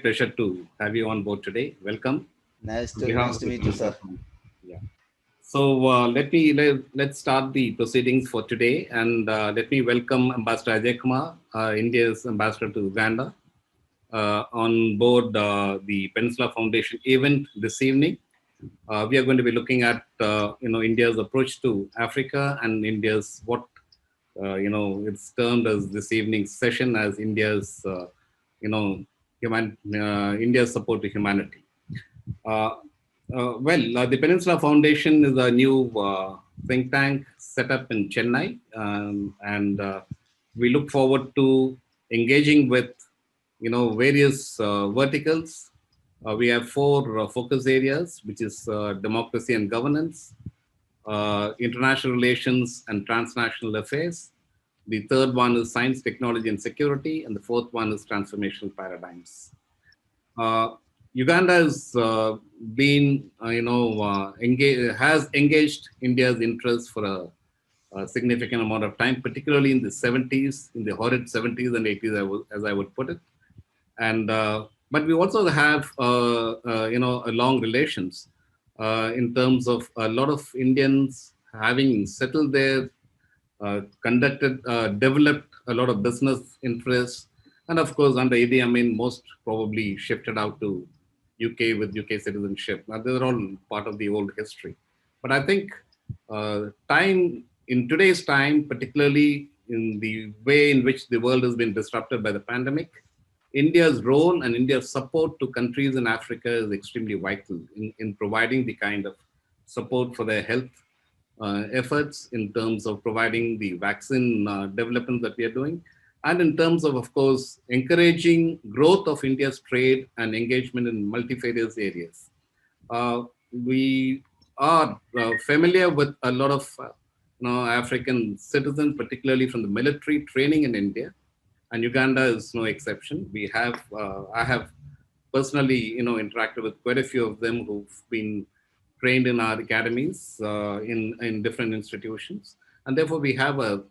Pleasure to have you on board today. Welcome. Nice On to behalf nice of to the meet you, Peninsula sir. Foundation. Yeah. So let's start the proceedings for today, and let me welcome Ambassador Ajay Kumar, India's ambassador to Uganda, on board the Peninsula Foundation event this evening. We are going to be looking at India's approach to Africa and India's what it's termed as this evening's session as India's you know India's support to humanity. Uh, the Peninsula Foundation is a new think tank set up in Chennai, and we look forward to engaging with various verticals. We have four focus areas, which is democracy and governance, international relations and transnational affairs. The third one is science, technology, and security, and the fourth one is transformational paradigms. Uh, Uganda has has engaged India's interest for a significant amount of time, particularly in the 70s, in the horrid 70s and 80s, as I would put it. And but we also have a long relations in terms of a lot of Indians having settled there, developed a lot of business interests, and of course, under Idi Amin, most probably shifted out to UK with UK citizenship. Now, these are all part of the old history. But I think time in today's time, particularly in the way in which the world has been disrupted by the pandemic, India's role and India's support to countries in Africa is extremely vital in providing the kind of support for their health efforts, in terms of providing the vaccine development that we are doing, and in terms of course, encouraging growth of India's trade and engagement in multifarious areas. We are familiar with a lot of African citizens, particularly from the military training in India, and Uganda is no exception. I have personally, interacted with quite a few of them who've been trained in our academies in different institutions, and therefore we have a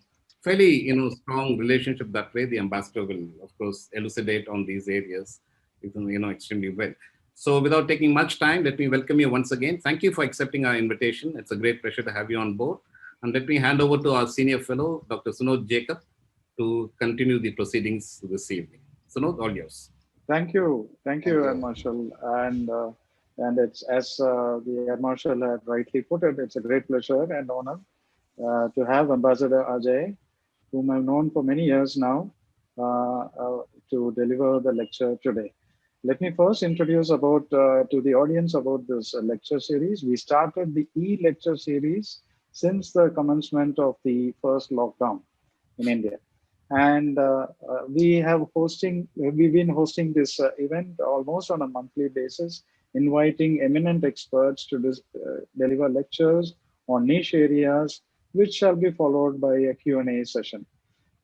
fairly, strong relationship that way. The ambassador will, of course, elucidate on these areas, extremely well. So, without taking much time, let me welcome you once again. Thank you for accepting our invitation. It's a great pleasure to have you on board. And let me hand over to our senior fellow, Dr. Sunod Jacob, to continue the proceedings this evening. Sunod, all yours. Thank Thank you, Air you. Marshal, and it's as the Air Marshal had rightly put it. It's a great pleasure and honor to have Ambassador Ajay, whom I've known for many years now, to deliver the lecture today. Let me first introduce about to the audience about this lecture series. We started the e-lecture series since the commencement of the first lockdown in India, and we've been hosting this event almost on a monthly basis, inviting eminent experts to deliver lectures on niche areas, which shall be followed by a Q&A session.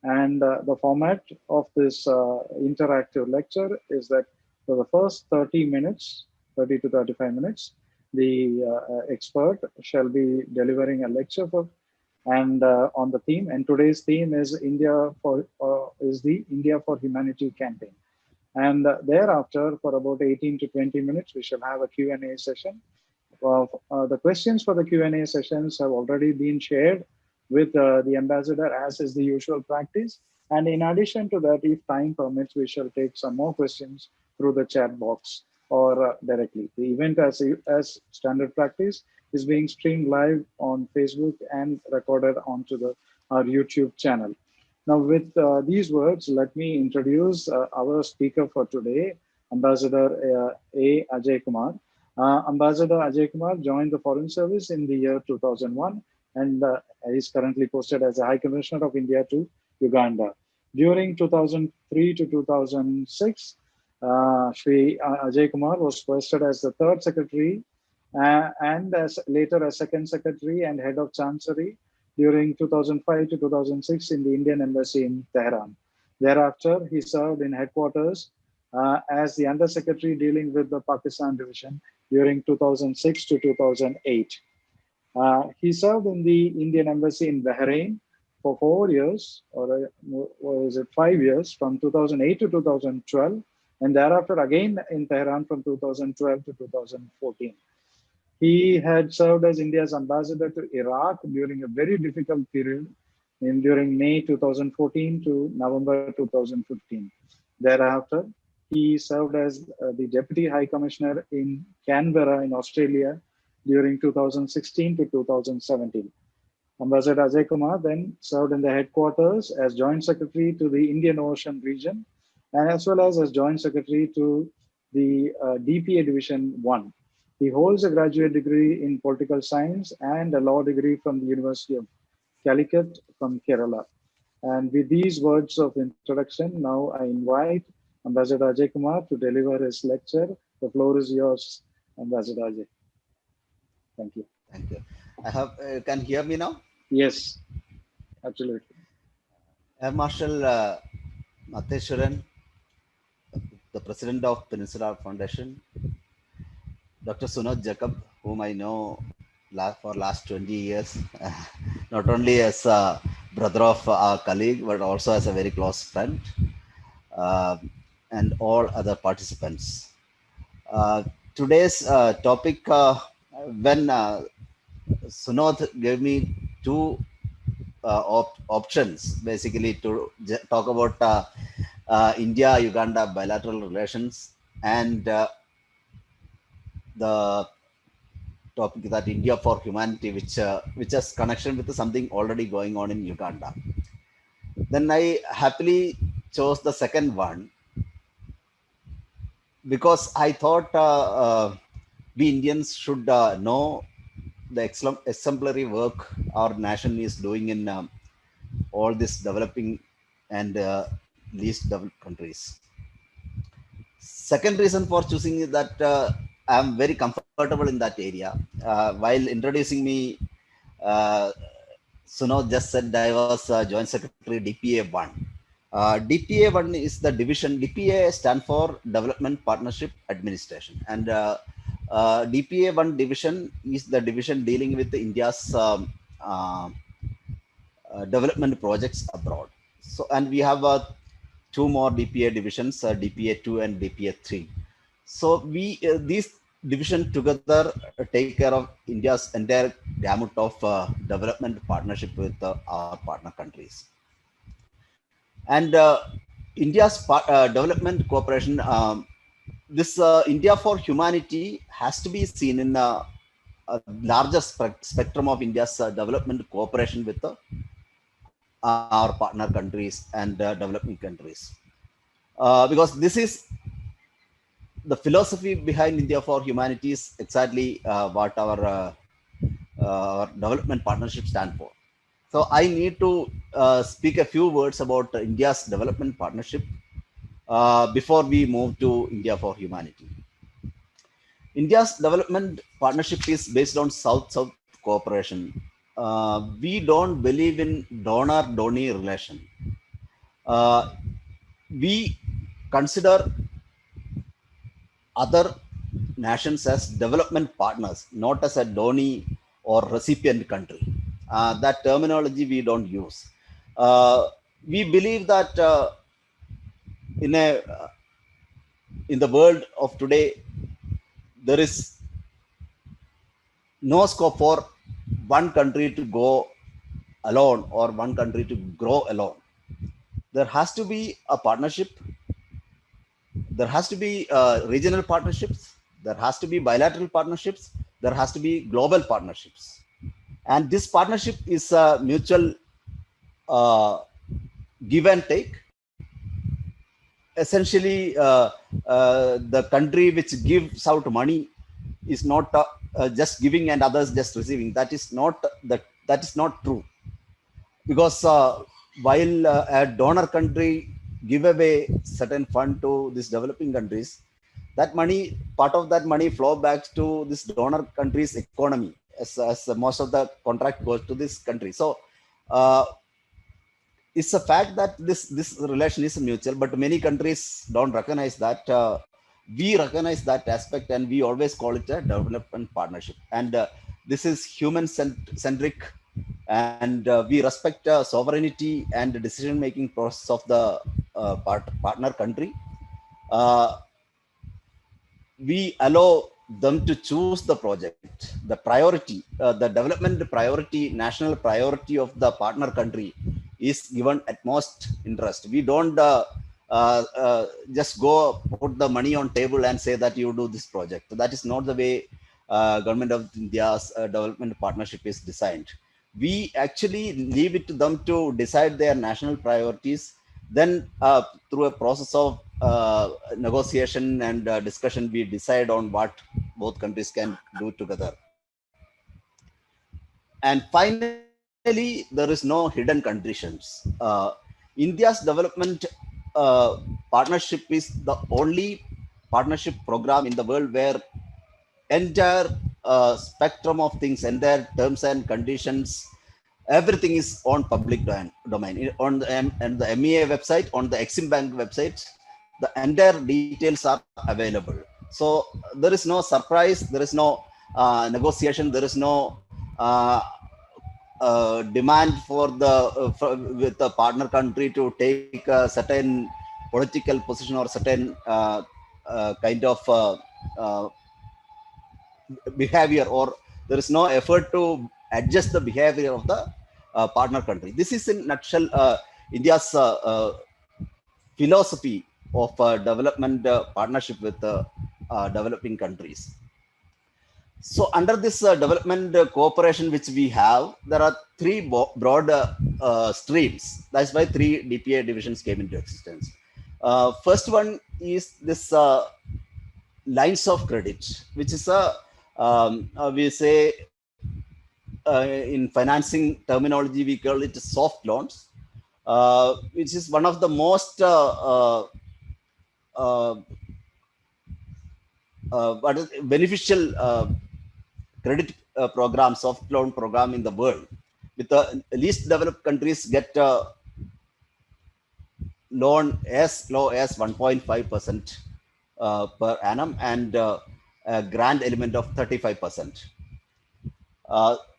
And the format of this interactive lecture is that for the first 30 minutes, 30 to 35 minutes, the expert shall be delivering a lecture and on the theme. And today's theme is the India for Humanity campaign. And thereafter, for about 18 to 20 minutes, we shall have a Q&A session. The questions for the Q&A sessions have already been shared with the ambassador, as is the usual practice. And in addition to that, if time permits, we shall take some more questions through the chat box or directly. The event, as standard practice, is being streamed live on Facebook and recorded onto our YouTube channel. Now, with these words, let me introduce our speaker for today, Ambassador A. Ajay Kumar. Ambassador Ajay Kumar joined the Foreign Service in the year 2001 and is currently posted as a High Commissioner of India to Uganda. During 2003 to 2006, Shri Ajay Kumar was posted as the third secretary and later as second secretary and head of chancery during 2005 to 2006 in the Indian Embassy in Tehran. Thereafter, he served in headquarters as the undersecretary dealing with the Pakistan division during 2006 to 2008. He served in the Indian Embassy in Bahrain for 4 years, or is it 5 years, from 2008 to 2012, and thereafter again in Tehran from 2012 to 2014. He had served as India's ambassador to Iraq during a very difficult period during May 2014 to November 2015. Thereafter, he served as the Deputy High Commissioner in Canberra in Australia during 2016 to 2017. Ambassador Ajay Kumar then served in the headquarters as Joint Secretary to the Indian Ocean region and as well as Joint Secretary to the DPA Division 1. He holds a graduate degree in political science and a law degree from the University of Calicut from Kerala. And with these words of introduction, now I invite Ambassador Ajay Kumar to deliver his lecture. The floor is yours, Ambassador Ajay. Thank you. Thank you. I have, can you hear me now? Yes, absolutely. Air Marshal Matheshwaran, the President of Peninsula Foundation, Dr. Sunod Jacob, whom I know for last 20 years, not only as a brother of our colleague, but also as a very close friend, and all other participants. Today's topic, when Sunod gave me two options, basically to talk about India-Uganda bilateral relations and the topic that India for Humanity, which has connection with something already going on in Uganda. Then I happily chose the second one because I thought we Indians should know the exemplary work our nation is doing in all these developing and least developed countries. Second reason for choosing is that I'm very comfortable in that area. While introducing me, Sunod just said I was Joint Secretary DPA 1. DPA 1 is the division. DPA stands for Development Partnership Administration, and DPA 1 division is the division dealing with India's development projects abroad. So, and we have two more DPA divisions, DPA 2 and DPA 3. So we these divisions together take care of India's entire gamut of development partnership with our partner countries. And India's development cooperation, this India for Humanity has to be seen in a larger spectrum of India's development cooperation with our partner countries and developing countries. Because this is the philosophy behind India for Humanity is exactly what our development partnership stand for. So I need to speak a few words about India's development partnership before we move to India for Humanity. India's development partnership is based on South-South cooperation. We don't believe in donor-donee relation. We consider other nations as development partners, not as a donee or recipient country. That terminology we don't use. We believe that in the world of today, there is no scope for one country to go alone or one country to grow alone. There has to be a partnership. There has to be regional partnerships. There has to be bilateral partnerships. There has to be global partnerships. And this partnership is a mutual give and take. Essentially, the country which gives out money is not just giving and others just receiving. That is not true. Because while a donor country give away certain fund to these developing countries, that money, part of that money flow back to this donor country's economy, as most of the contract goes to this country. So it's a fact that this relation is mutual, but many countries don't recognize that. We recognize that aspect, and we always call it a development partnership. And this is human-centric, and we respect sovereignty and the decision-making process of the partner country. we allow them to choose the project, the priority, the development priority, national priority of the partner country is given at most interest. We don't just go put the money on table and say that you do this project. That is not the way Government of India's development partnership is designed. We actually leave it to them to decide their national priorities. Then through a process of negotiation and discussion, we decide on what both countries can do together. And finally, there is no hidden conditions. India's development partnership is the only partnership program in the world where entire spectrum of things, entire terms and conditions, everything is on public domain. On the MEA website, on the Exim Bank website, the entire details are available. So there is no surprise, there is no negotiation, there is no demand for the with the partner country to take a certain political position or certain kind of behavior, or there is no effort to adjust the behavior of the partner country. This is in nutshell India's philosophy of development partnership with developing countries. So under this development cooperation which we have, there are three broad streams. That's why 3 DPA divisions came into existence. First one is this lines of credit, which is a we say in financing terminology we call it soft loans, which is one of the most beneficial credit program, soft loan program in the world. With the least developed countries get loan as low as 1.5% per annum, and a grant element of 35%.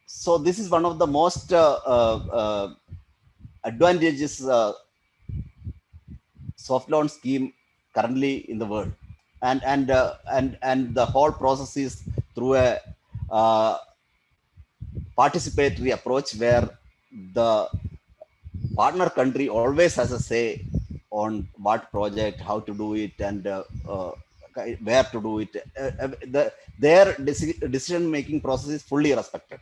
So this is one of the most advantageous soft loan scheme currently in the world, and the whole process is through a participatory approach where the partner country always has a say on what project, how to do it, and where to do it. Their decision making process is fully respected.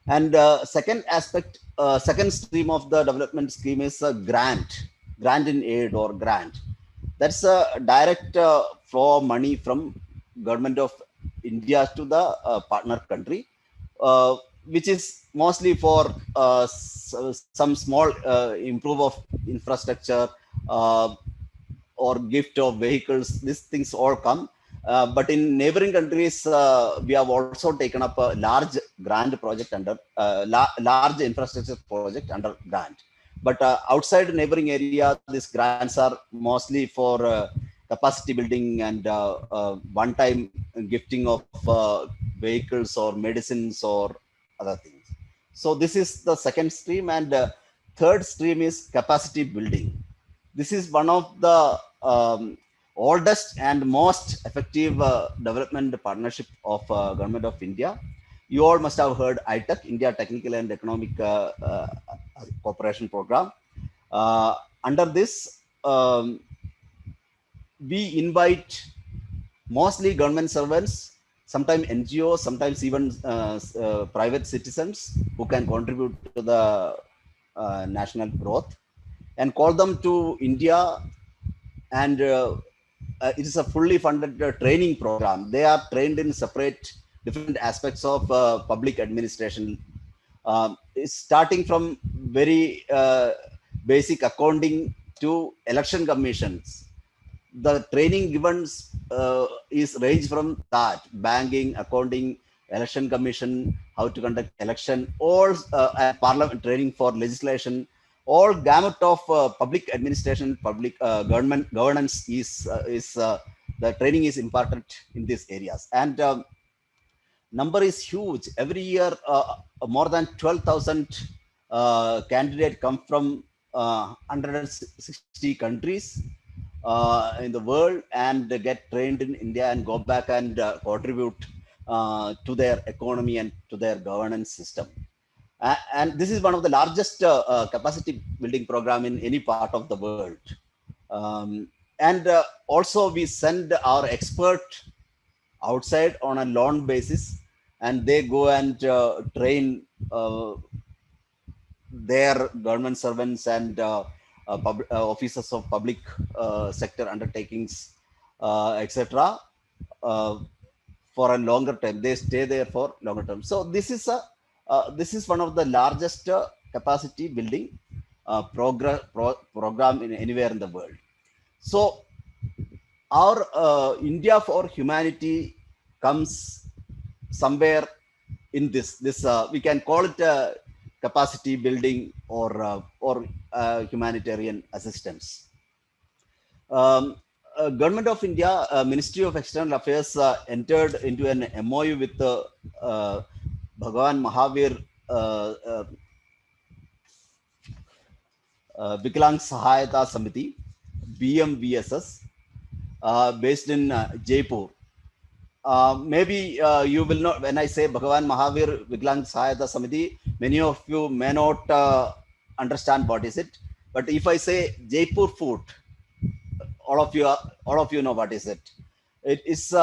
And second aspect, second stream of the development scheme is a grant in aid or grant. That's a direct flow of money from Government of India to the partner country, which is mostly for some small improve of infrastructure or gift of vehicles. These things all come. But in neighboring countries, we have also taken up a large grant project under large infrastructure project under grant. But outside neighboring area, these grants are mostly for capacity building and one-time gifting of vehicles or medicines or other things. So this is the second stream, and third stream is capacity building. This is one of the oldest and most effective development partnership of Government of India. You all must have heard ITEC, India Technical and Economic Cooperation Program. Under this, we invite mostly government servants, sometimes NGOs, sometimes even private citizens who can contribute to the national growth, and call them to India. And it is a fully funded training program. They are trained in separate different aspects of public administration, starting from very basic accounting to election commissions. The training given is range from that: banking, accounting, election commission, how to conduct election, all parliament training for legislation. All gamut of public administration, public governance is the training is imparted in these areas, and number is huge. Every year, more than 12,000 candidates come from 160 countries, in the world and get trained in India and go back and contribute to their economy and to their governance system. And this is one of the largest capacity building program in any part of the world. Um, and also we send our expert outside on a loan basis, and they go and train their government servants and officers of public sector undertakings, etc. Uh, for a longer time. They stay there for longer term. So this is one of the largest capacity building program in anywhere in the world. So our India for Humanity comes somewhere in this we can call it capacity building or humanitarian assistance. Government of India, Ministry of External Affairs entered into an MOU with Bhagavan Mahavir Viklang Sahayata Samiti, BMVSS, based in Jaipur. Maybe you will not, when I say Bhagavan Mahavir Viklang Sahayata Samiti, many of you may not understand what is it. But if I say Jaipur food, all of you know what is it. It is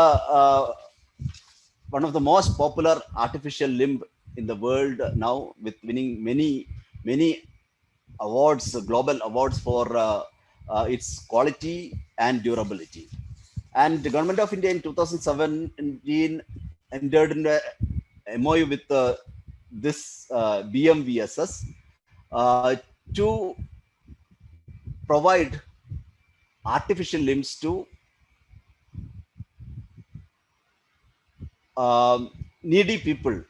one of the most popular artificial limb in the world now, with winning many awards, global awards for its quality and durability. And the government of India in 2017 entered in a MOU with this BMVSS to provide artificial limbs to needy people,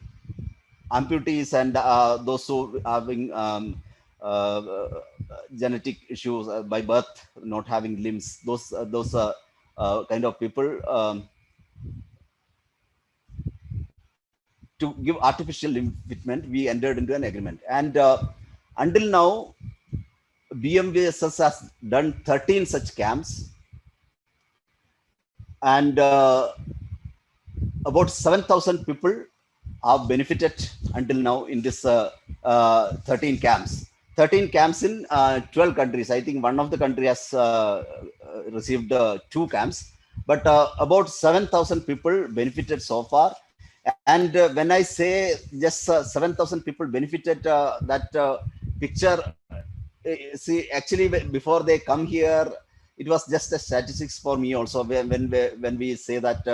amputees, and those who are having genetic issues by birth, not having limbs. Those kind of people, to give artificial limb fitment, we entered into an agreement. And until now, BMVSS has done 13 such camps, and about 7,000 people are benefited until now in this 13 camps. 13 camps in 12 countries. I think one of the country has received 2 camps, but about 7,000 people benefited so far. And when I say just 7,000 people benefited, that picture, see, actually before they come here, it was just a statistics for me also when we say that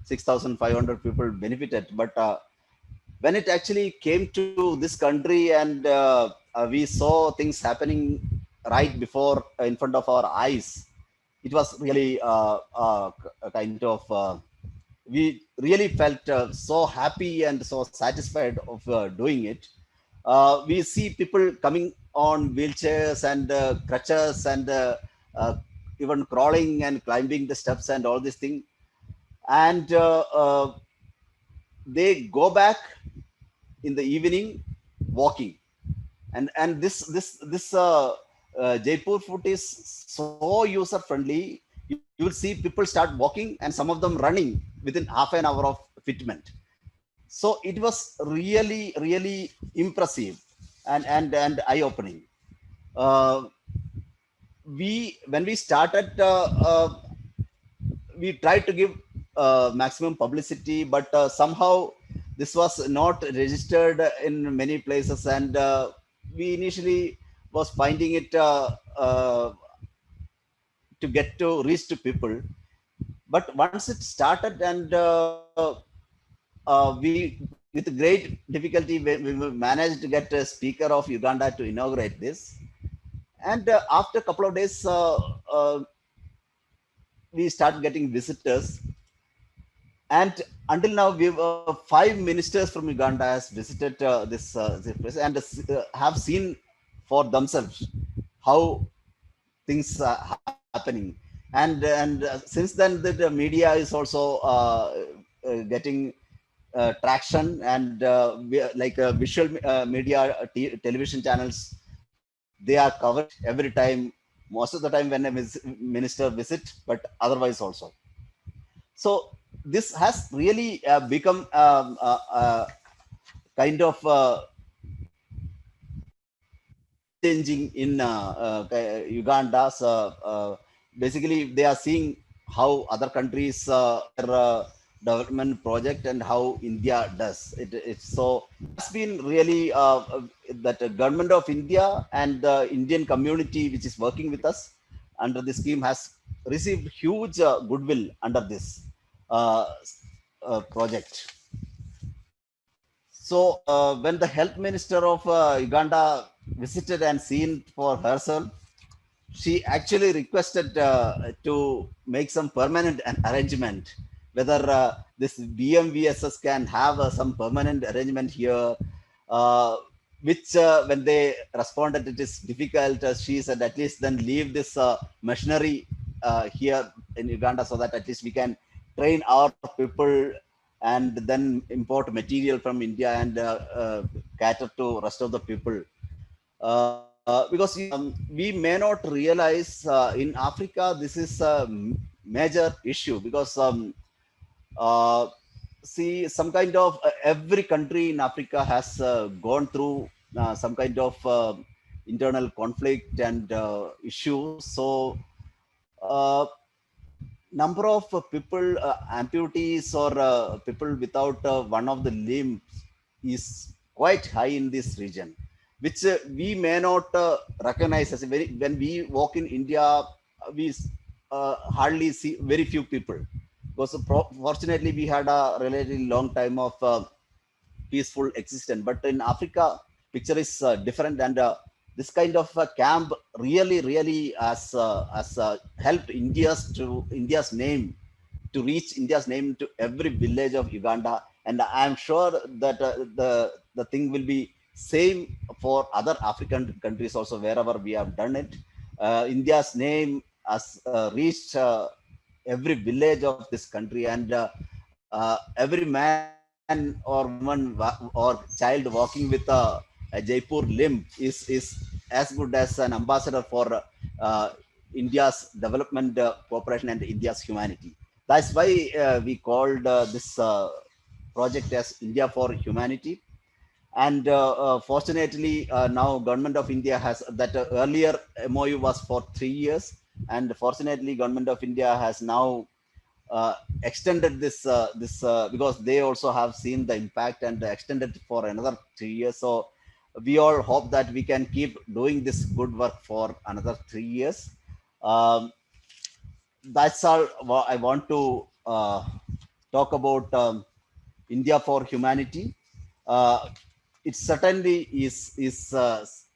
6,500 people benefited. But when it actually came to this country and we saw things happening right before, in front of our eyes, it was really a kind of, we really felt so happy and so satisfied of doing it. We see people coming on wheelchairs and crutches and even crawling and climbing the steps and all this thing. And they go back in the evening walking. And this Jaipur food is so user friendly. You will see people start walking and some of them running within half an hour of fitment. So it was really impressive and eye opening. When we started, we tried to give maximum publicity, but somehow this was not registered in many places, and we initially was finding it to get to reach to people. But once it started, and we, with great difficulty, we managed to get a speaker of Uganda to inaugurate this. And after a couple of days, we started getting visitors. And until now, we have 5 ministers from Uganda has visited this place and have seen for themselves how things are happening. And since then, the media is also getting traction, and like visual media television channels, they are covered every time most of the time when a minister visit, but otherwise also. So this has really become kind of changing in Uganda. So, basically, they are seeing how other countries their development project and how India does. It's been really that the government of India and the Indian community which is working with us under this scheme has received huge goodwill under this uh, project. So when the health minister of Uganda visited and seen for herself, she actually requested to make some permanent arrangement, whether this BMVSS can have some permanent arrangement here, uh, which when they responded, it is difficult. She said, at least then leave this machinery here in Uganda so that at least we can train our people and then import material from India and cater to rest of the people. Because we may not realize in Africa this is a major issue because uh, see some kind of every country in Africa has gone through some kind of internal conflict and issues. So uh, number of people amputees or people without one of the limbs is quite high in this region, which we may not recognize as a very, when we walk in India, we hardly see very few people because fortunately we had a relatively long time of peaceful existence. But in Africa, picture is different, and this kind of camp really has helped India's name to reach India's name to every village of Uganda, and I am sure that the thing will be same for other African countries also wherever we have done it. India's name has reached every village of this country, and every man or woman or child walking with a Jaipur limb is as good as an ambassador for India's development cooperation and India's humanity. That's why we called this project as India for Humanity. And fortunately, now Government of India has that earlier MOU was for 3 years, and fortunately, Government of India has now extended this because they also have seen the impact and extended for another 3 years. So we all hope that we can keep doing this good work for another 3 years. Um, that's all I want to talk about India for Humanity. It certainly is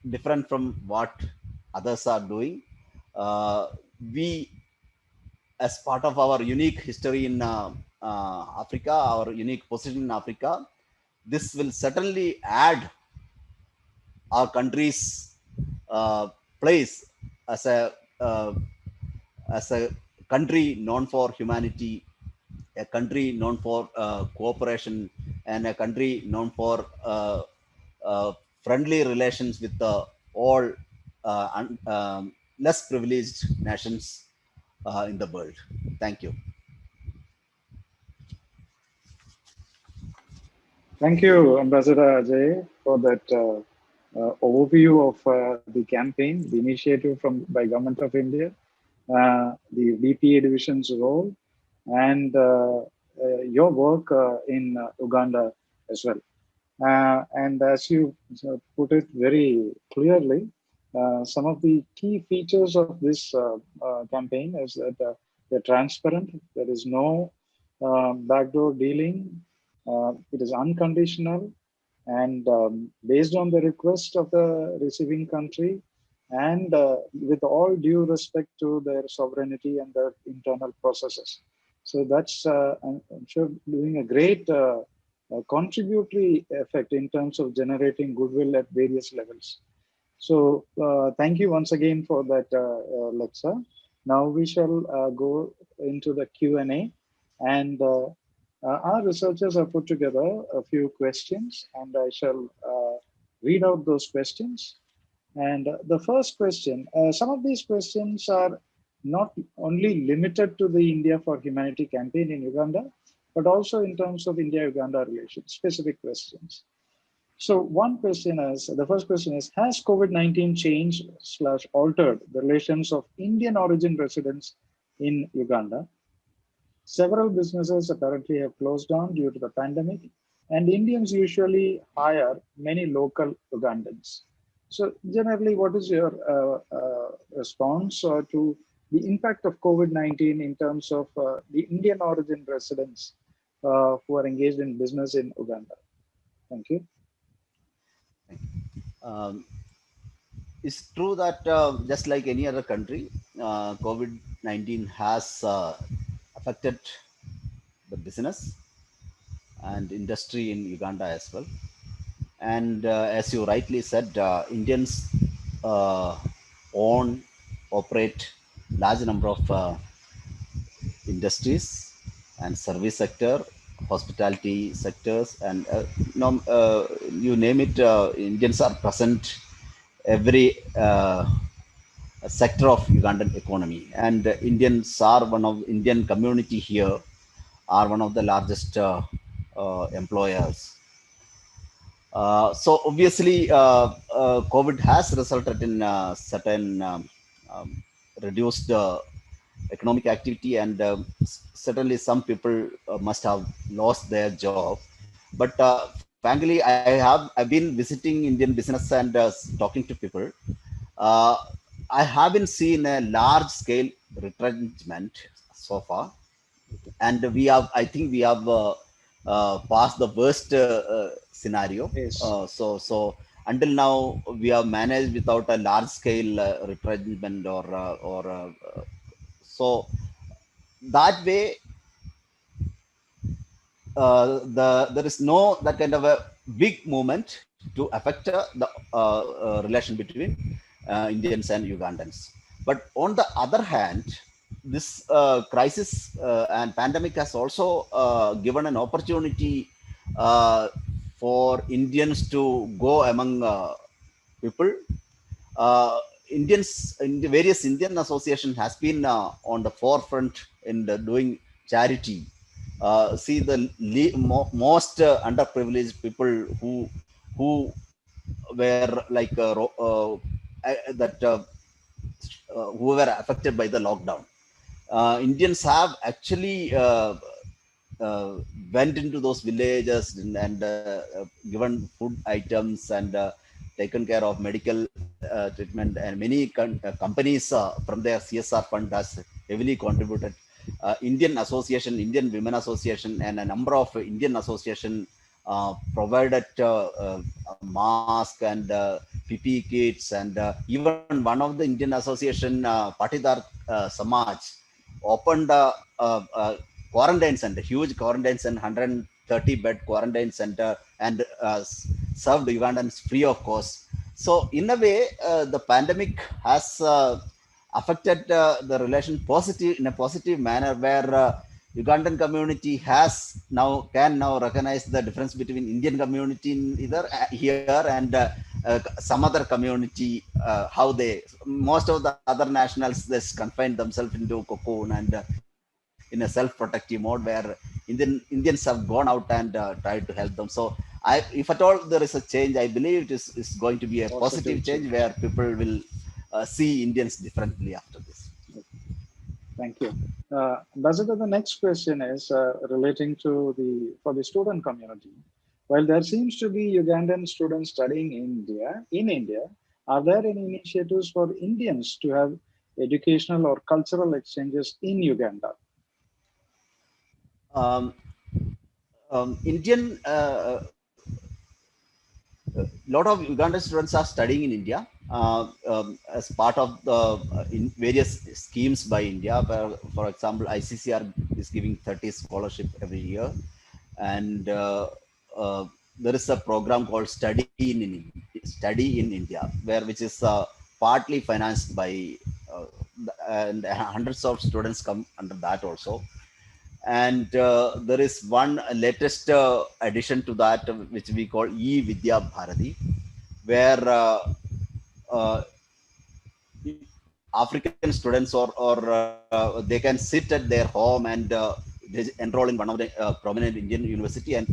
different from what others are doing. We, as part of our unique history in Africa, our unique position in Africa, this will certainly add our country's place as a uh, as a country known for humanity, a country known for cooperation, and a country known for friendly relations with all less privileged nations in the world. Thank you. Thank you, Ambassador Ajay, for that overview of the campaign, the initiative by Government of India, the DPA division's role, and your work in Uganda as well. And as you put it very clearly, some of the key features of this campaign is that they're transparent. There is no backdoor dealing. It is unconditional and based on the request of the receiving country, and with all due respect to their sovereignty and their internal processes. So that's, I'm sure, doing a great contributory effect in terms of generating goodwill at various levels. So thank you once again for that lecture. Now we shall go into the Q&A, and our researchers have put together a few questions, and I shall read out those questions. And the first question, some of these questions are not only limited to the India for Humanity campaign in Uganda, but also in terms of India-Uganda relations, specific questions. So one question is, the first question is, has COVID-19 changed / altered the relations of Indian origin residents in Uganda? Several businesses apparently have closed down due to the pandemic, and Indians usually hire many local Ugandans. So, generally, what is your response to the impact of COVID-19 in terms of the Indian origin residents who are engaged in business in Uganda? Thank you. Um, it's true that just like any other country, COVID-19 has affected the business and industry in Uganda as well. And as you rightly said, Indians uh, own, operate large number of industries and service sector, hospitality sectors, and you name it. Indians are present every sector of Ugandan economy, and Indians are one of Indian community here are one of the largest employers. So obviously, COVID has resulted in certain reduced economic activity, and certainly some people must have lost their job. But frankly, I've been visiting Indian business and talking to people. Uh, I haven't seen a large scale retrenchment so far, and we have I think we have passed the worst scenario. Yes. So until now we have managed without a large scale retrenchment so that way there is no that kind of a big movement to affect relation between Indians and Ugandans. But on the other hand, this crisis and pandemic has also given an opportunity uh, for Indians to go among people. Indians in the various Indian association has been on the forefront in doing charity. See the most underprivileged people who were like that who were affected by the lockdown. Indians have actually uh, went into those villages and given food items and taken care of medical treatment, and many companies from their CSR fund has heavily contributed. Indian Association, Indian Women Association, and a number of Indian association provided mask and PPE kits, and even one of the Indian association, Patidar Samaj, opened quarantine center, huge quarantine center, 130-bed quarantine center, and served Ugandans free of cost. So in a way, the pandemic has affected the relation positive in a positive manner, where Ugandan community has can now recognize the difference between Indian community in either here and some other community. How they most of the other nationals just confine themselves into cocoon and in a self-protective mode, where Indians have gone out and tried to help them. So if at all there is a change, I believe is going to be a positive Positive change change. where people will see Indians differently after this. Thank you. Ambassador, the next question is relating to for the student community. While there seems to be Ugandan students studying in India, are there any initiatives for Indians to have educational or cultural exchanges in Uganda? Um, Indian lot of Ugandan students are studying in India as part of the in various schemes by India. Where, for example, ICCR is giving 30 scholarship every year, and uh, there is a program called Study in India, which is partly financed by and hundreds of students come under that also. And there is one latest addition to that, which we call E Vidya Bharati, where uh, African students or they can sit at their home and they enroll in one of the prominent Indian university and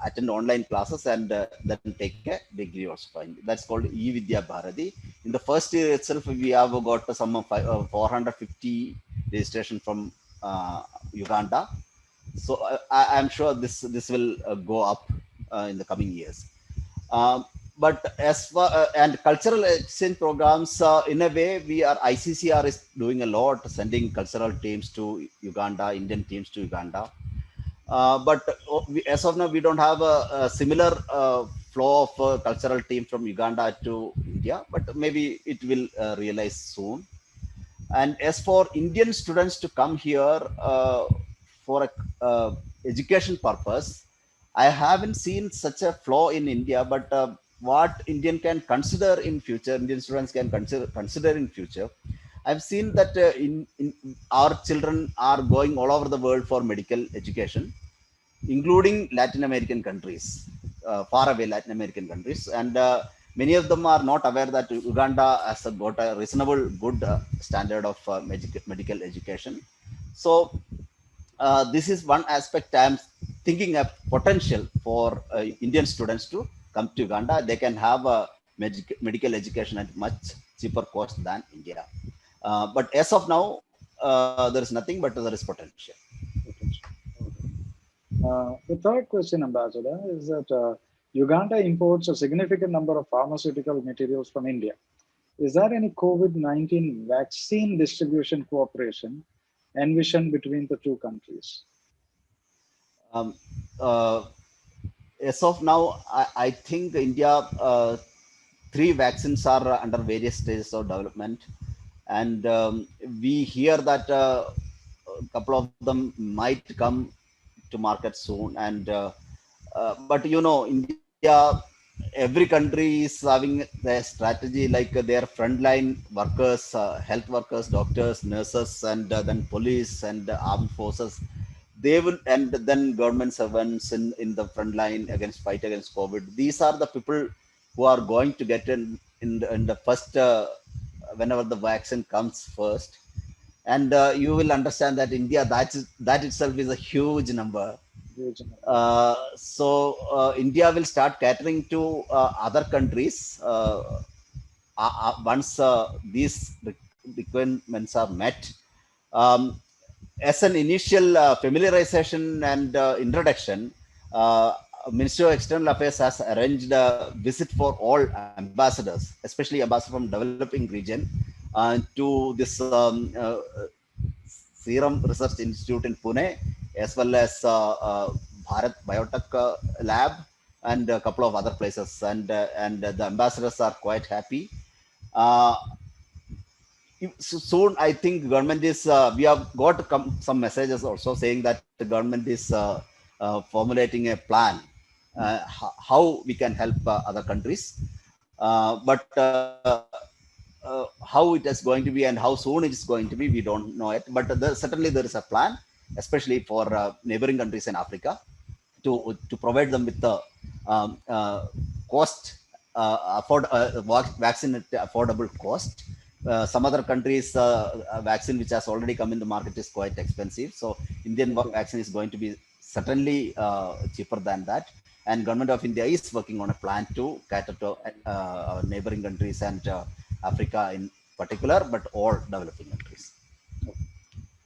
attend online classes and then take a degree also fine. That's called E-Vidya Bharati. In the first year itself, we have got some 450 registration from Uganda. So I'm sure this will go up in the coming years. But as far and cultural exchange programs, in a way, we are ICCR is doing a lot, sending cultural teams to Uganda, Indian teams to Uganda. But as of now, we don't have a similar flow of cultural team from Uganda to India, but maybe it will realize soon. And as for Indian students to come here for a education purpose, I haven't seen such a flow in India. But what Indian can consider in future, Indian students can consider in future. I've seen that in our children are going all over the world for medical education, including Latin American countries, far away Latin American countries, and many of them are not aware that Uganda has got a reasonable good standard of medical education. So this is one aspect I'm thinking of potential for Indian students to come to Uganda. They can have a medical education at much cheaper cost than India. But as of now, there is nothing, but there is potential. The third question, Ambassador, is that Uganda imports a significant number of pharmaceutical materials from India. Is there any COVID-19 vaccine distribution cooperation envisioned between the two countries? Um, uh, as of now, I think India, three vaccines are under various stages of development. And we hear that a couple of them might come to market soon. And but you know, India, every country is having their strategy, like their frontline workers, health workers, doctors, nurses, and then police and armed forces. They will, and then government servants in the front line against fight against COVID. These are the people who are going to get in the first whenever the vaccine comes first. And you will understand that India, that itself is a huge number. So India will start catering to other countries once these requirements are met. Um, as an initial familiarization and introduction, Ministry of External Affairs has arranged a visit for all ambassadors, especially ambassadors from developing region, to this Serum Research Institute in Pune, as well as Bharat Biotech Lab, and a couple of other places. And the ambassadors are quite happy. Uh, Soon, I think government is. We have got some messages also saying that the government is formulating a plan how we can help other countries. But how it is going to be and how soon it is going to be, we don't know it. But certainly there is a plan, especially for neighboring countries in Africa, to provide them with the cost vaccine at affordable cost. Some other countries vaccine which has already come in the market is quite expensive, so Indian vaccine is going to be certainly cheaper than that. And government of India is working on a plan to cater to neighboring countries and Africa in particular, but all developing countries.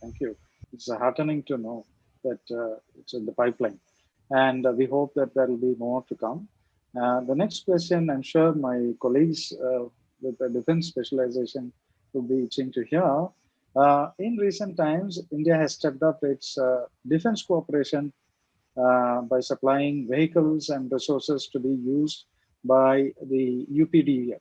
Thank you. It's heartening to know that it's in the pipeline, and we hope that there will be more to come. The next question, I'm sure my colleagues with a defense specialization will be itching to hear. In recent times, India has stepped up its defense cooperation by supplying vehicles and resources to be used by the UPDF.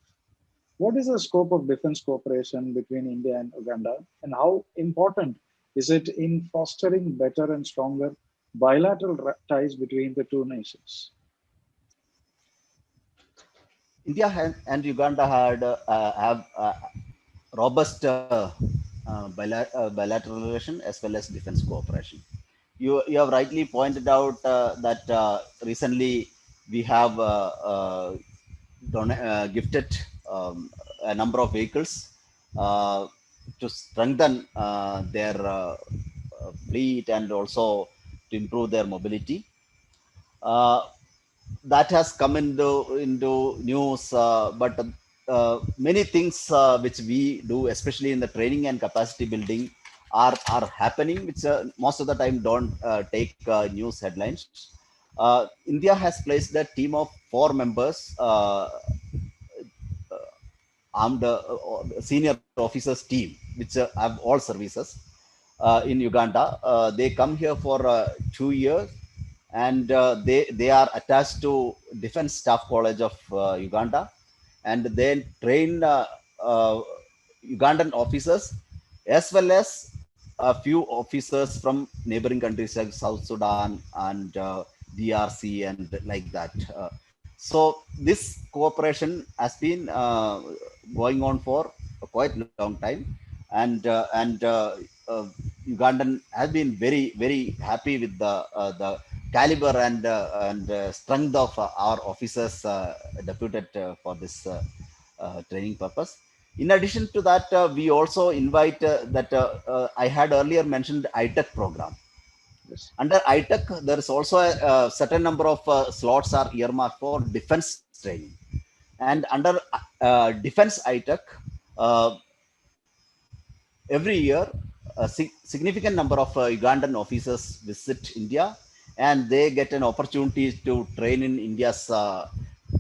What is the scope of defense cooperation between India and Uganda, and how important is it in fostering better and stronger bilateral ties between the two nations? India and Uganda have robust bilateral relation as well as defense cooperation. You have rightly pointed out that recently we have gifted a number of vehicles uh, to strengthen their fleet and also to improve their mobility. Uh, that has come into news, but many things which we do, especially in the training and capacity building, are happening, which most of the time don't take news headlines. India has placed a team of 4 members, armed senior officers team, which have all services in Uganda. They come here for 2 years, and they are attached to Defense Staff College of Uganda, and they train uh, Ugandan officers as well as a few officers from neighboring countries like South Sudan and DRC and like that. So this cooperation has been going on for a quite long time, and Ugandan has been very happy with the caliber and strength of our officers deputed for this training purpose. In addition to that, we also invite that I had earlier mentioned ITEC program. Yes. Under ITEC, there is also a certain number of slots are earmarked for defense training. And under defense ITEC, uh, every year, a significant number of Ugandan officers visit India, and they get an opportunity to train in India's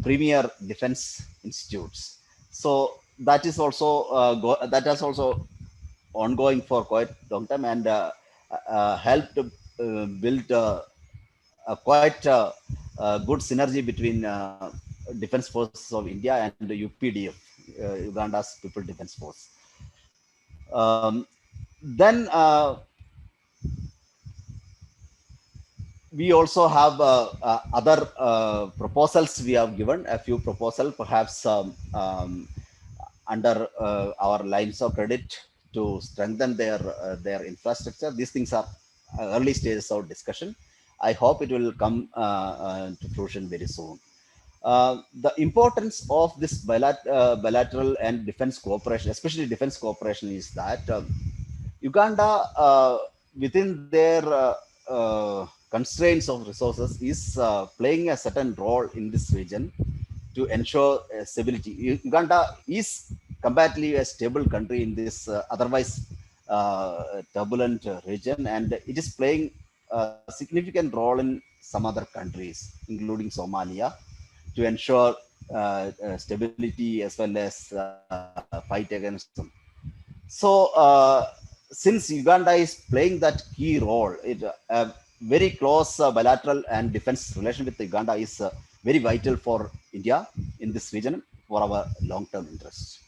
premier defense institutes. So that is also that has also ongoing for quite long time, and helped build a quite good synergy between defense forces of India and the UPDF, Uganda's People Defense Force. Um, then we also have other proposals we have given, a few proposals, perhaps under our lines of credit to strengthen their infrastructure. These things are early stages of discussion. I hope it will come to fruition very soon. The importance of this bilateral and defense cooperation, especially defense cooperation, is that Uganda, within their constraints of resources, is playing a certain role in this region to ensure stability. Uganda is comparatively a stable country in this otherwise turbulent region, and it is playing a significant role in some other countries, including Somalia, to ensure stability as well as fight against them. So, since Uganda is playing that key role, a very close bilateral and defense relation with Uganda is very vital for India in this region for our long-term interests.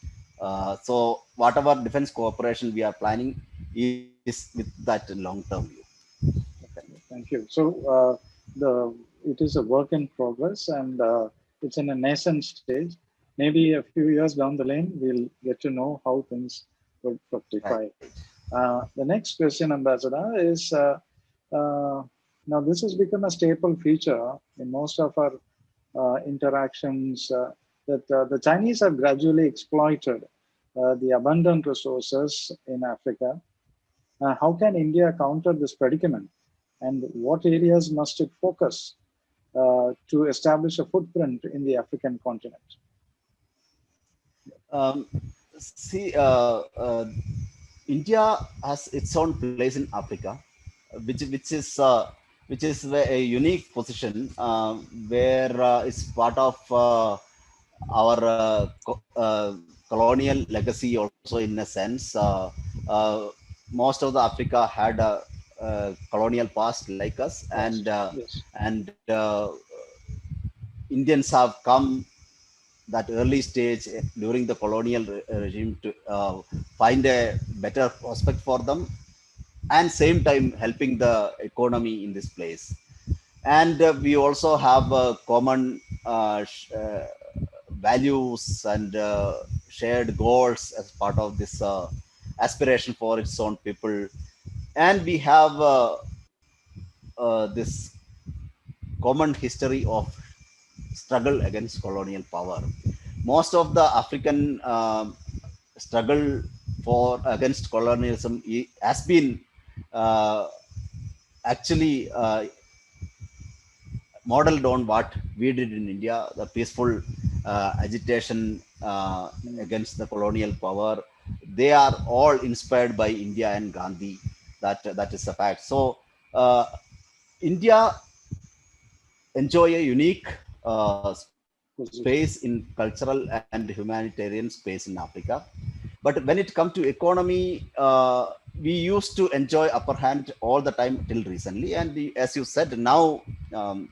So, whatever defense cooperation we are planning is with that long-term view. Thank you. So it is a work in progress, and it's in a nascent stage. Maybe a few years down the lane, we'll get to know how things would fructify. Right. The next question, Ambassador, is now this has become a staple feature in most of our interactions that the Chinese have gradually exploited the abundant resources in Africa. How can India counter this predicament? And what areas must it focus to establish a footprint in the African continent? See, India has its own place in Africa, which is a unique position where it's part of our colonial legacy also in a sense. Most of the Africa had a colonial past like us, and Yes. Indians have come that early stage during the colonial regime to find a better prospect for them, and same time helping the economy in this place. And we also have common values and shared goals as part of this aspiration for its own people. And we have this common history of struggle against colonial power. Most of the African struggle for against colonialism has been uh, actually modeled on what we did in India, the peaceful agitation against the colonial power. They are all inspired by India and Gandhi. That is a fact. So India enjoy a unique space in cultural and humanitarian space in Africa. But when it comes to economy, we used to enjoy upper hand all the time till recently. And as you said, now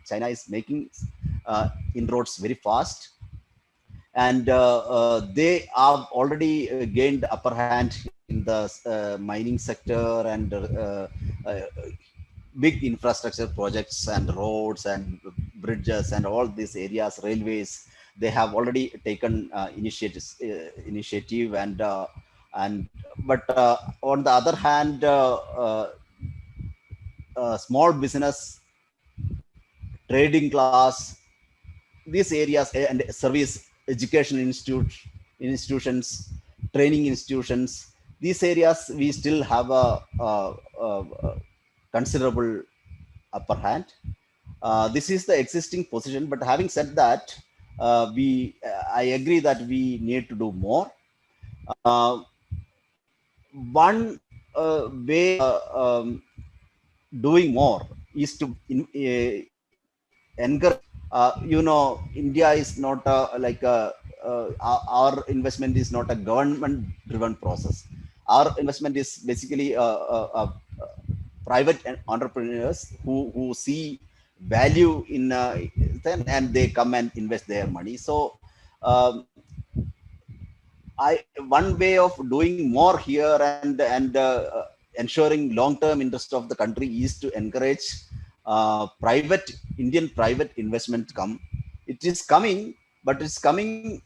China is making inroads very fast. And they have already gained upper hand in the mining sector and big infrastructure projects and roads and bridges and all these areas, railways. They have already taken initiative and but on the other hand, small business, trading class, these areas and service education institutions, training institutions, these areas we still have a considerable upper hand. This is the existing position, but having said that, I agree that we need to do more. Uh, One way doing more is to encourage. India is not like our investment is not a government-driven process. Our investment is basically private entrepreneurs who see value in then and they come and invest their money. So um, one way of doing more here and ensuring long-term interest of the country is to encourage private Indian private investment come. It is coming, but it's coming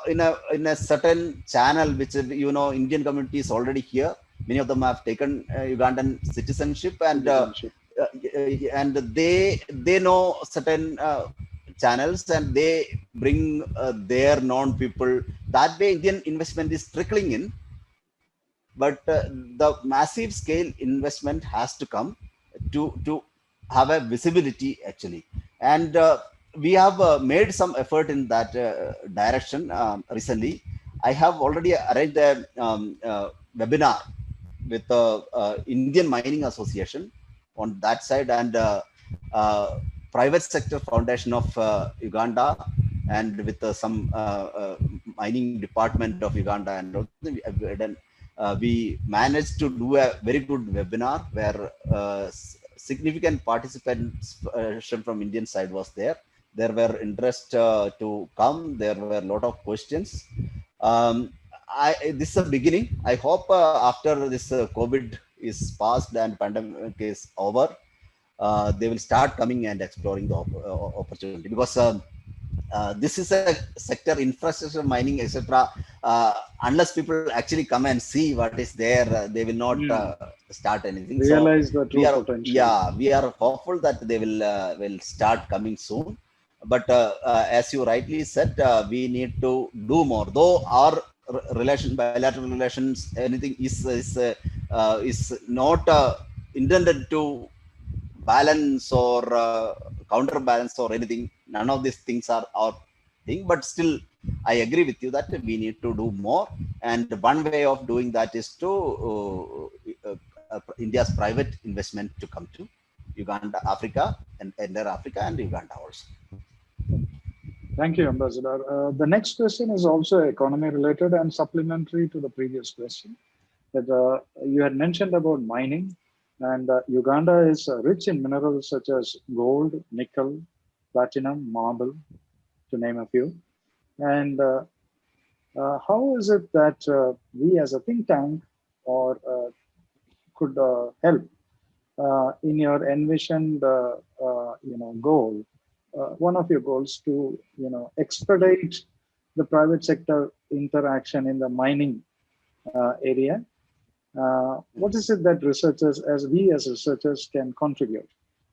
in a certain channel which Indian community is already here. Many of them have taken Ugandan citizenship and they know certain channels and they bring their known people. That way, Indian investment is trickling in, but the massive scale investment has to come to have a visibility actually. And we have made some effort in that direction recently. I have already arranged a webinar with the Indian Mining Association on that side and private sector foundation of Uganda and with some mining department of Uganda. And we managed to do a very good webinar where significant participants from Indian side was there. There were interest to come. There were a lot of questions. This is a beginning. I hope after this COVID is passed and pandemic is over, they will start coming and exploring the opportunity, because this is a sector, infrastructure, mining, etc. Unless people actually come and see what is there, they will not start anything. Realize the true potential. Yeah, we are hopeful that they will start coming soon. But as you rightly said, we need to do more. Though our bilateral relations, anything is not intended to balance or counterbalance or anything. None of these things are our thing, but still I agree with you that we need to do more, and one way of doing that is to India's private investment to come to Uganda, Africa, and enter Africa and Uganda also. Thank you, Ambassador. The next question is also economy related and supplementary to the previous question. That you had mentioned about mining, and Uganda is rich in minerals such as gold, nickel, platinum, marble, to name a few. And how is it that we as a think tank or could help in your envisioned goal, one of your goals to expedite the private sector interaction in the mining area? What is it that we as researchers can contribute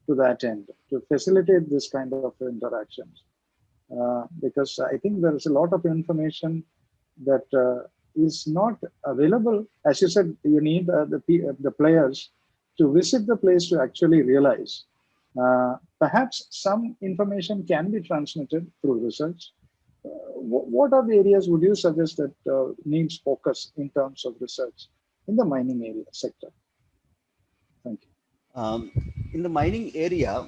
to that end to facilitate this kind of interactions? because I think there is a lot of information that is not available. As you said, you need the players to visit the place to actually realize. Perhaps some information can be transmitted through research. What are the areas would you suggest that needs focus in terms of research in the mining area sector? Thank you. In the mining area,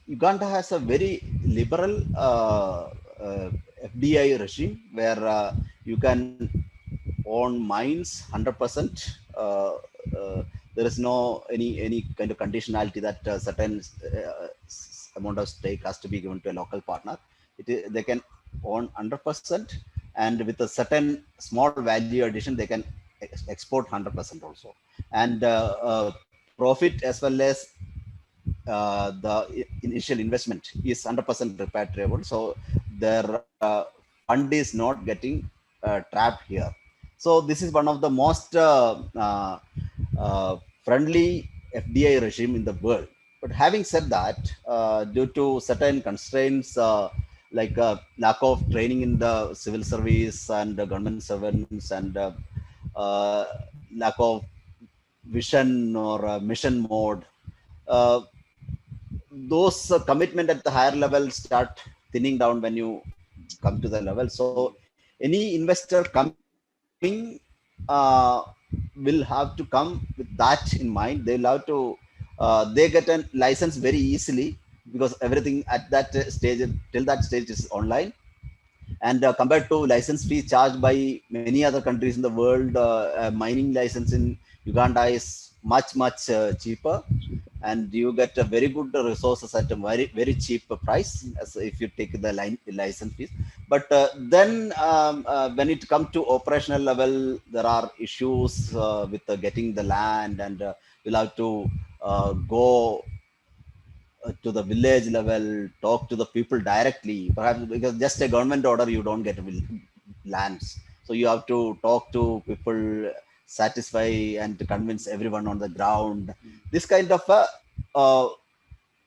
Uganda has a very liberal FDI regime where you can own mines 100%. There is no any kind of conditionality that certain amount of stake has to be given to a local partner. They can own 100%, and with a certain small value addition, they can export 100% also. And profit as well as the initial investment is 100% repatriable. So their fund is not getting trapped here. So this is one of the most friendly FDI regime in the world. But having said that, due to certain constraints like lack of training in the civil service and government servants and lack of vision or mission mode, uh, those commitment at the higher level start thinning down when you come to the level. So any investor coming will have to come with that in mind. They'll have to they get a license very easily because everything at that stage till that stage is online. And compared to license fee charged by many other countries in the world, mining license in Uganda is much cheaper, and you get a very good resources at a very cheap price as if you take the license fees. But then when it comes to operational level, there are issues with getting the land, and you'll have to go to the village level, talk to the people directly, perhaps because just a government order, you don't get lands. So you have to talk to people, satisfy and convince everyone on the ground. This kind of uh,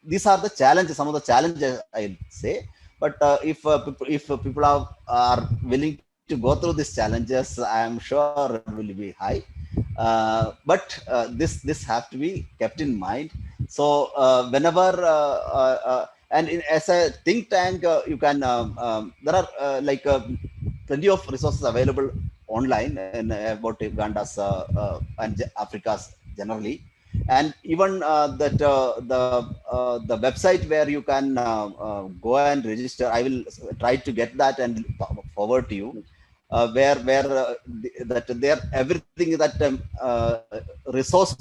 these are the challenges, some of the challenges I'd say. But if people are willing to go through these challenges, I am sure it will be high. But this have to be kept in mind. So whenever and as a think tank, you can there are plenty of resources available online and about Uganda's and Africa's generally. And even the website where you can go and register, I will try to get that and forward to you, where that there everything that resource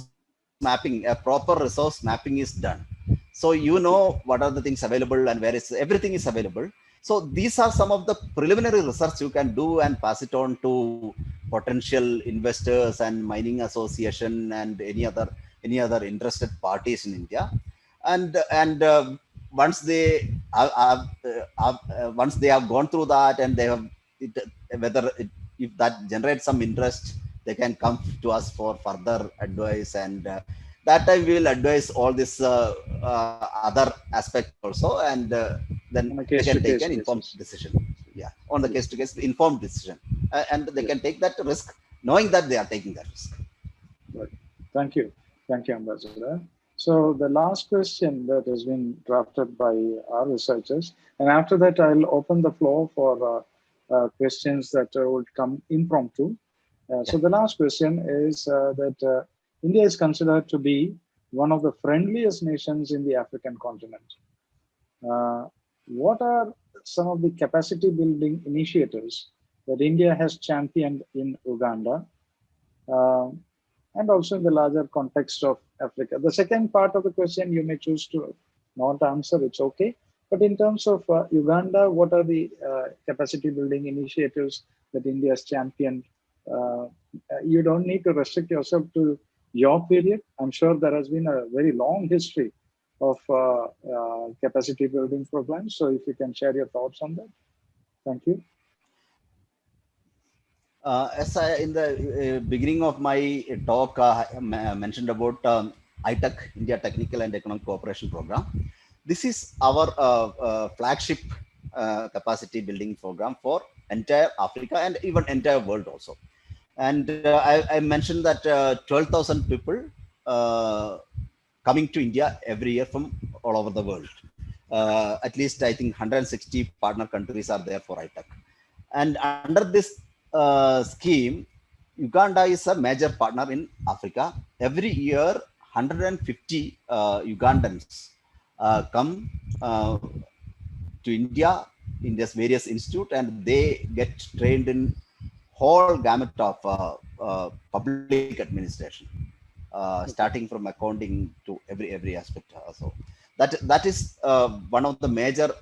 mapping, a proper resource mapping is done. So you know what are the things available and where is everything is available. So these are some of the preliminary research you can do and pass it on to potential investors and mining association and any other interested parties in India. And once they once they have gone through that and they have it, whether if that generates some interest, they can come to us for further advice, and that time we will advise all this other aspect also, and then they can take an informed decision. Yeah, on the case to case informed decision, and they can take that risk knowing that they are taking that risk. Right. Thank you, Ambassador. So the last question that has been drafted by our researchers, and after that I'll open the floor for questions that would come impromptu. So the last question is that India is considered to be one of the friendliest nations in the African continent. What are some of the capacity building initiatives that India has championed in Uganda, and also in the larger context of Africa? The second part of the question you may choose to not answer, it's okay. But in terms of Uganda, what are the capacity building initiatives that India has championed? You don't need to restrict yourself to your period. I'm sure there has been a very long history of capacity building programs. So if you can share your thoughts on that. Thank you. As I, in the beginning of my talk, I mentioned about ITEC, India Technical and Economic Cooperation Program. This is our flagship capacity building program for entire Africa and even entire world also. And I mentioned that 12,000 people coming to India every year from all over the world. At least I think 160 partner countries are there for ITEC. And under this scheme, Uganda is a major partner in Africa. Every year, 150 Ugandans come to India in this various institute, and they get trained in whole gamut of public administration, starting from accounting to every aspect. So that is one of the major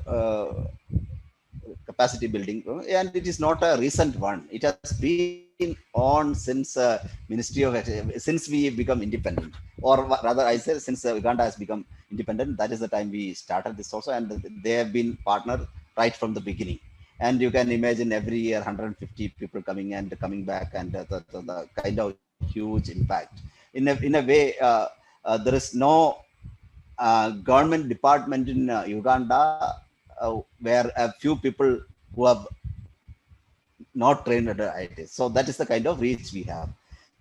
capacity building, and it is not a recent one. It has been on since Ministry of since we become independent, or rather, I say since Uganda has become independent. That is the time we started this also, and they have been partner right from the beginning. And you can imagine every year 150 people coming and coming back, and the kind of huge impact. In a way, there is no government department in Uganda where a few people who have not trained at IIT. So that is the kind of reach we have.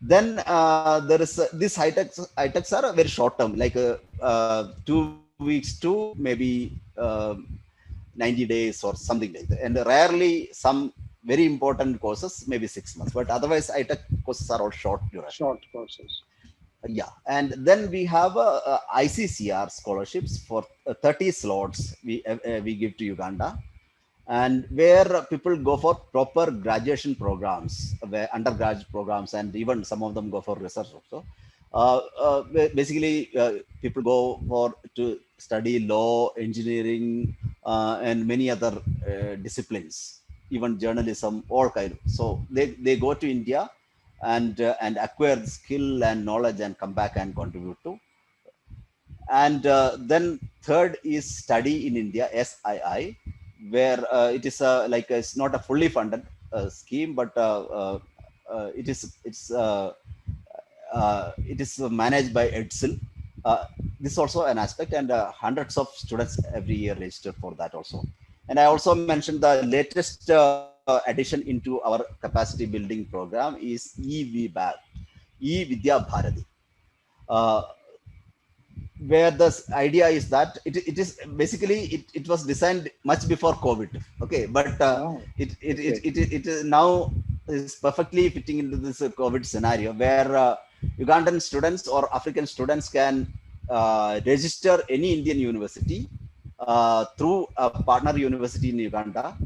Then there is these high-techs are very short term, like 2 weeks to maybe 90 days or something like that. And rarely some very important courses, maybe 6 months. But otherwise, high-tech courses are all short duration. Short courses. Yeah, and then we have ICCR scholarships for 30 slots we give to Uganda, and where people go for proper graduation programs, where undergraduate programs, and even some of them go for research also. Basically, people go for to study law, engineering, and many other disciplines, even journalism, all kind. So they go to India and acquire the skill and knowledge and come back and contribute to. And then third is study in India, SII, where it is like it's not a fully funded scheme, but it is managed by EDSIL. This is also an aspect, and hundreds of students every year register for that also. And I also mentioned the latest addition into our capacity building program is eVBAC, eVidya Bharati, where the idea is that it is basically it was designed much before COVID. Okay, but it is now is perfectly fitting into this COVID scenario, where Ugandan students or African students can register any Indian university through a partner university in Uganda.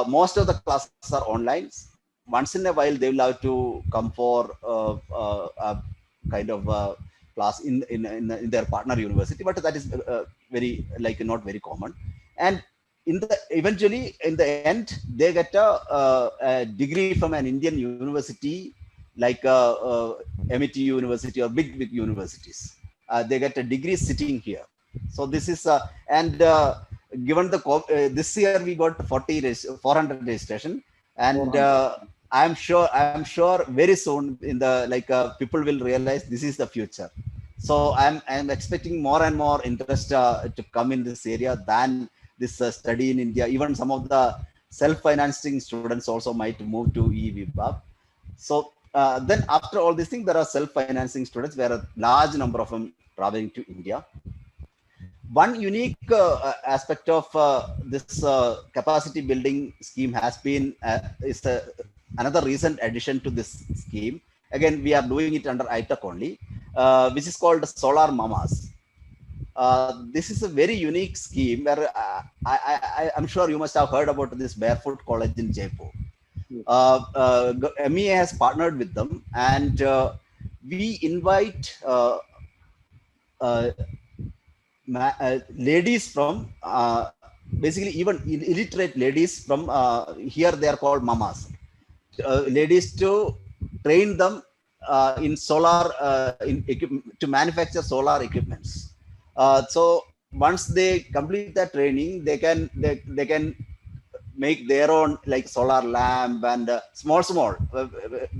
Most of the classes are online. Once in a while, they will have to come for a kind of class in their partner university, but that is very not very common. And eventually in the end, they get a degree from an Indian university like MIT University or big universities. They get a degree sitting here. So this is given the this year we got 400 registration, and I'm sure very soon in the people will realize this is the future. So I'm expecting more and more interest to come in this area than this study in India. Even some of the self-financing students also might move to eVBAC. So then after all these things, there are self-financing students where a large number of them traveling to India. One unique aspect of this capacity building scheme has been another recent addition to this scheme. Again, we are doing it under ITEC only, which is called Solar Mamas. This is a very unique scheme where I'm sure you must have heard about this Barefoot College in Jaipur. MEA has partnered with them, and we invite ladies from basically even illiterate ladies from here they are called mamas, ladies to train them in solar to manufacture solar equipments. So once they complete that training, they can make their own solar lamp and small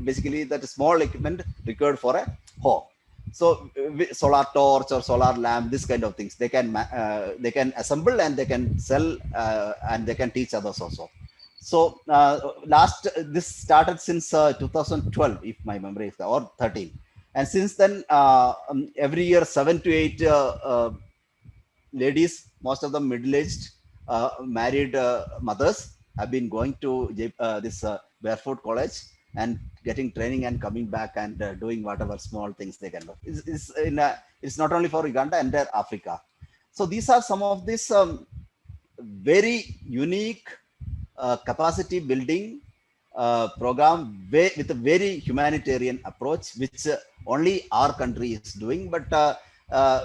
basically that small equipment required for a home. So solar torch or solar lamp, this kind of things, they can assemble and they can sell and they can teach others also. So this started since 2012, if my memory is, or 13. And since then, every year, 7 to 8 ladies, most of them middle-aged, married mothers, have been going to this Barefoot College and getting training and coming back and doing whatever small things they can do. It's not only for Uganda, entire Africa. So these are some of these very unique capacity building program with a very humanitarian approach, which only our country is doing, but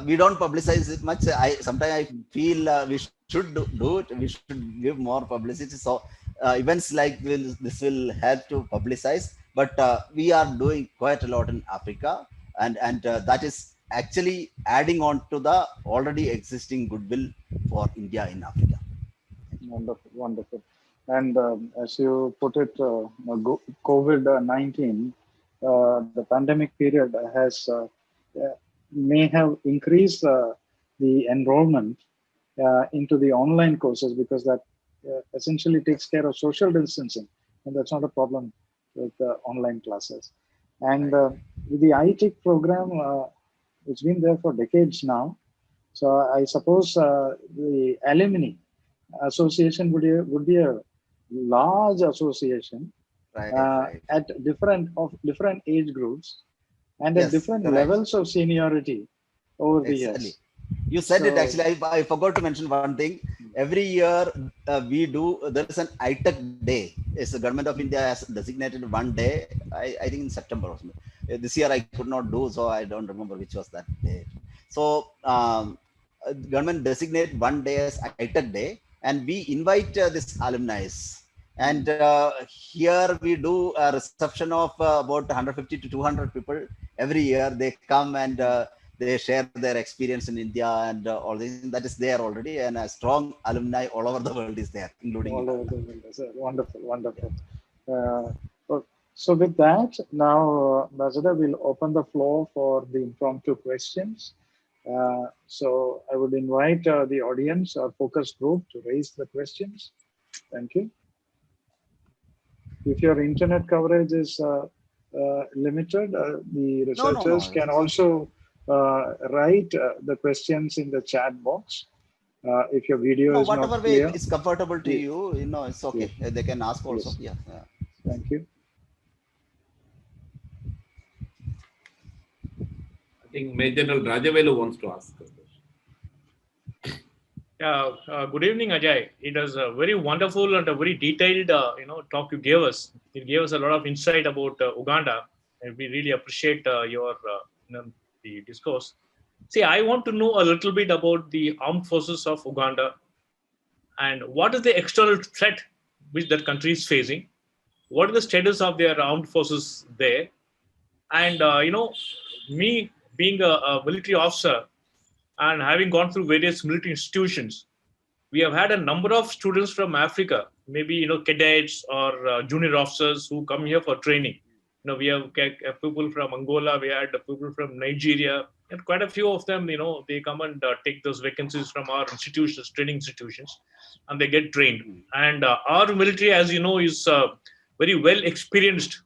we don't publicize it much. Sometimes I feel we should do it. We should give more publicity. So events like this will help to publicize. But we are doing quite a lot in Africa, and that is actually adding on to the already existing goodwill for India in Africa. Wonderful, wonderful. And as you put it, COVID-19, the pandemic period may have increased the enrollment into the online courses, because that essentially takes care of social distancing, and that's not a problem with online classes. And with the ITIC program, it's been there for decades now. So I suppose the alumni association would be a large association Right. at different age groups and at different levels of seniority over the years. You said it actually. I forgot to mention one thing. Every year there is an ITEC day. It's the government of India has designated one day. I think in September or something. This year I could not do, so I don't remember which was that day. So government designate one day as ITEC day, and we invite this alumni. And here we do a reception of about 150 to 200 people every year. They come and they share their experience in India and all this. That is there already, and a strong alumni all over the world is there, including all over the world. Wonderful, wonderful. So with that, now Ambassador will open the floor for the impromptu questions. So I would invite the audience, our focus group, to raise the questions. Thank you. If your internet coverage is limited, the researchers can also write the questions in the chat box. If your video is whatever not clear, way it's comfortable to you, it's okay. Yeah. They can ask also. Yes. Yeah. Thank you. I think Major General Rajavelu wants to ask a question. Good evening, Ajay. It was a very wonderful and a very detailed, talk you gave us. It gave us a lot of insight about Uganda, and we really appreciate your the discourse. See, I want to know a little bit about the armed forces of Uganda, and what is the external threat which that country is facing. What is the status of their armed forces there? And me being a military officer, and having gone through various military institutions, we have had a number of students from Africa, maybe cadets or junior officers who come here for training. We have people from Angola, we had people from Nigeria, and quite a few of them, they come and take those vacancies from our institutions, training institutions, and they get trained. And our military, as you know, is very well experienced,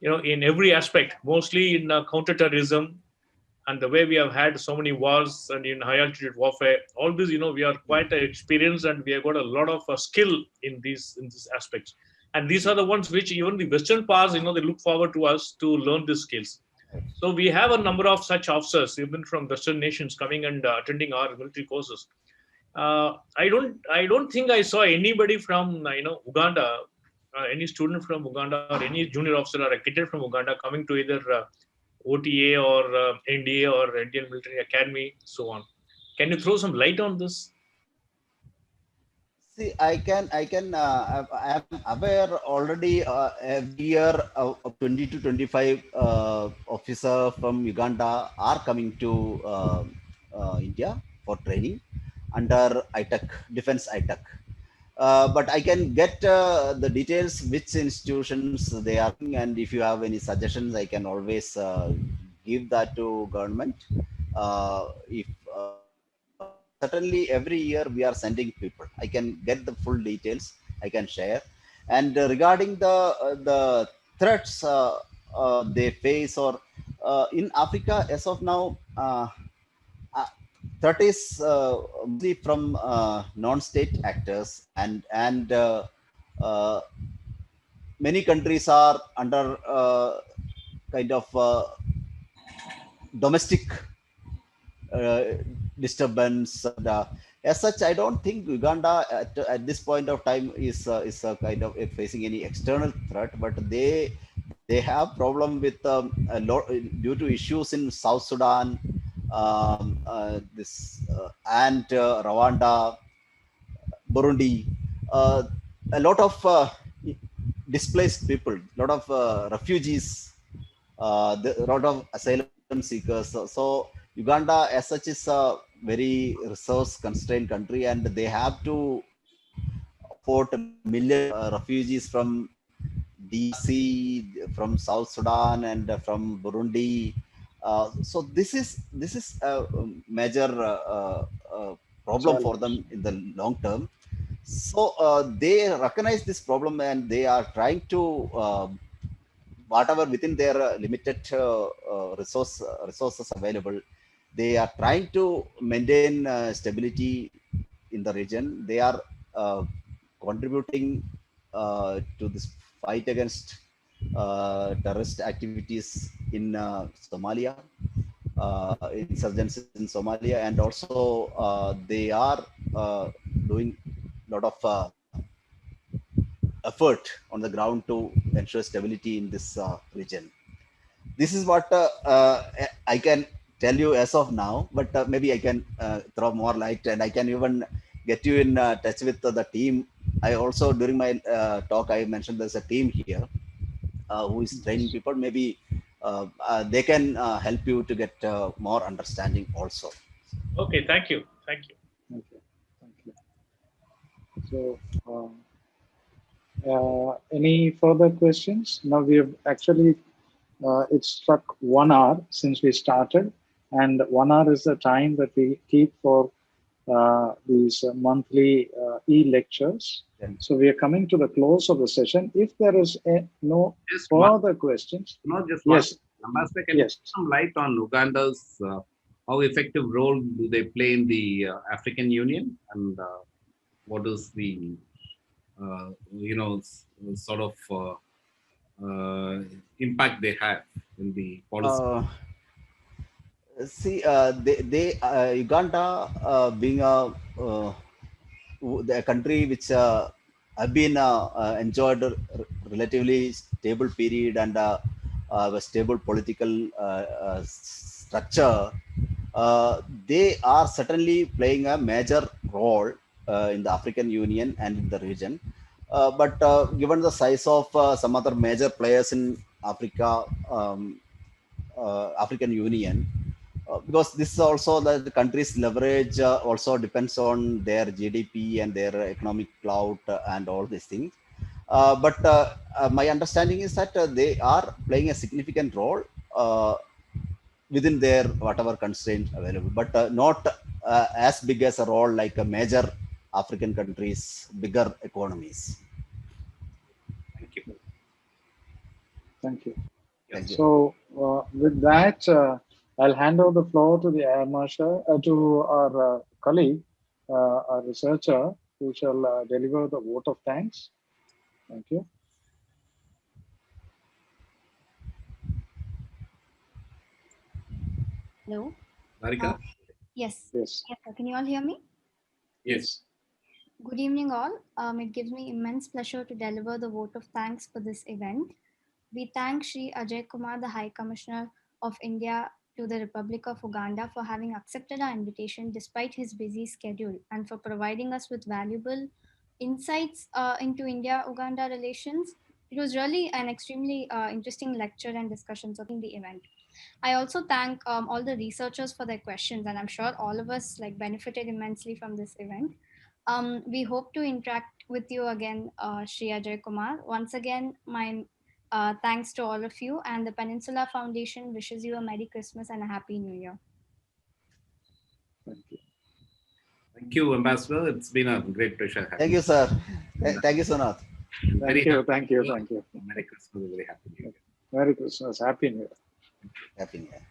in every aspect, mostly in counterterrorism. And the way we have had so many wars and in high altitude warfare, all this, we are quite experienced, and we have got a lot of skill in these aspects. And these are the ones which even the Western powers, they look forward to us to learn these skills. So we have a number of such officers, even from Western nations, coming and attending our military courses. I don't think I saw anybody from Uganda, any student from Uganda, or any junior officer or a cadet from Uganda coming to either OTA or NDA or Indian Military Academy, so on. Can you throw some light on this? See, I am aware already every year 20 to 25 officers from Uganda are coming to India for training under ITEC, Defense ITEC. But I can get the details which institutions they are, and if you have any suggestions, I can always give that to government. If certainly every year we are sending people. I can get the full details. I can share. And regarding the threats they face, or in Africa as of now, uh, threat is mostly from non-state actors, and many countries are under kind of domestic uh, disturbance. And, as such, I don't think Uganda at this point of time is kind of facing any external threat, but they have problem with a lot due to issues in South Sudan, this and Rwanda, Burundi, a lot of displaced people, a lot of refugees, a lot of asylum seekers. So Uganda, as such, is a very resource constrained country, and they have to afford a million refugees from DRC, from South Sudan, and from Burundi. So this is a major problem for them in the long term. So they recognize this problem, and they are trying to whatever within their limited resources available, they are trying to maintain stability in the region. They are uh, contributing to this fight against terrorist activities in Somalia, insurgencies in Somalia, and also they are doing a lot of effort on the ground to ensure stability in this region. This is what I can tell you as of now, but maybe I can throw more light, and I can even get you in touch with the team. I also, during my talk, I mentioned there's a team here who is training people. Maybe they can help you to get more understanding also. Okay, thank you. Thank you. Thank you. Thank you. So, any further questions? Now we have actually, it struck 1 hour since we started, and 1 hour is the time that we keep for these monthly e-lectures. Yeah. So we are coming to the close of the session. If there is no Just one, further questions, not just one. yes, Ambassador, can you yes. shed some light on Uganda's how effective role do they play in the African Union, and what is the sort of impact they have in the policy? See, Uganda being a country which have been enjoyed a relatively stable period, and a stable political structure, they are certainly playing a major role in the African Union and in the region. But given the size of some other major players in Africa, African Union, because this is also the country's leverage also depends on their GDP and their economic clout and all these things. But my understanding is that they are playing a significant role within their whatever constraints available, but not as big as a role like a major African countries, bigger economies. Thank you. Thank you. Thank you. So with that, I'll hand over the floor to the Air Marshal, to our colleague, our researcher, who shall deliver the vote of thanks. Thank you. Hello. Marika? Yes. Yes. Yes, sir. Can you all hear me? Yes. Good evening, all. It gives me immense pleasure to deliver the vote of thanks for this event. We thank Sri Ajay Kumar, the High Commissioner of India to the Republic of Uganda, for having accepted our invitation despite his busy schedule, and for providing us with valuable insights into India-Uganda relations. It was really an extremely interesting lecture and discussions of the event. I also thank all the researchers for their questions, and I'm sure all of us benefited immensely from this event. We hope to interact with you again, Shri Ajay Kumar. Once again, my Thanks to all of you, and the Peninsula Foundation wishes you a Merry Christmas and a Happy New Year. Thank you. Thank you, Ambassador. It's been a great pleasure. Thank you, sir. Thank you, Sonath. Very Thank you. happy Thank you. New Year. Thank you. Merry Christmas, very happy New Year. Merry Christmas. Happy New Year. Happy New Year.